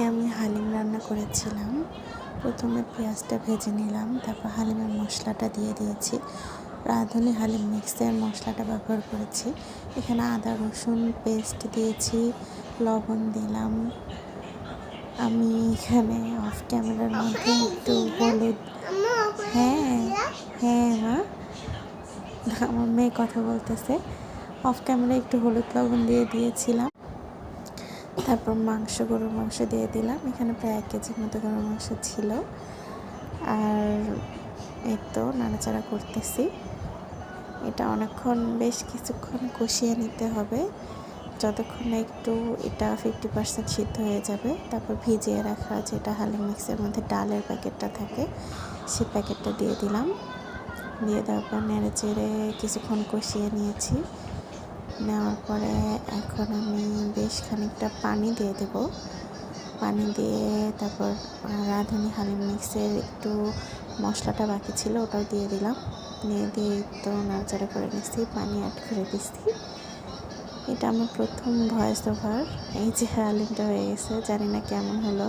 আজকে আমি হালিম রান্না করেছিলাম। প্রথমে পেঁয়াজটা ভেজে নিলাম, তারপর হালিমের মশলাটা দিয়ে দিয়েছি। রাঁধুনি হালিম মিক্সের মশলাটা ব্যবহার করেছি। এখানে আদা রসুন পেস্ট দিয়েছি, লবণ দিলাম। আমি এখানে অফ ক্যামেরার মধ্যে একটু হলুদ, হ্যাঁ হ্যাঁ মা, আমার মেয়ে কথা বলতেছে। অফ ক্যামেরা একটু হলুদ লবণ দিয়ে দিয়েছিলাম। তারপর গরুর মাংস দিয়ে দিলাম। এখানে প্রায় 1 কেজির মতো গরুর মাংস ছিল। আর এই তো নাড়াচাড়া করতেছি। এটা বেশ কিছুক্ষণ কষিয়ে নিতে হবে, যতক্ষণ না একটু এটা 50% সিদ্ধ হয়ে যাবে। তারপর ভিজিয়ে রাখা যেটা হালিম মিক্সের মধ্যে ডালের প্যাকেটটা থাকে, সেই প্যাকেটটা দিয়ে দিলাম। দিয়ে দেওয়ার পর নেড়ে চেড়ে কিছুক্ষণ কষিয়ে নিয়েছি। নেওয়ার পরে এখন আমি বেশ খানিকটা পানি দিয়ে দেব। পানি দিয়ে তারপর রাঁধুনি হালিম মিক্সের একটু মশলাটা বাকি ছিল, ওটাও দিয়ে দিলাম। দিয়ে তো নাড়াচাড়া করে নিচ্ছি, পানি অ্যাড করে দিচ্ছি। এটা আমার প্রথম ভয়েস ওভার। এই যে হালিমটা হয়ে গেছে, জানি না কেমন হলো।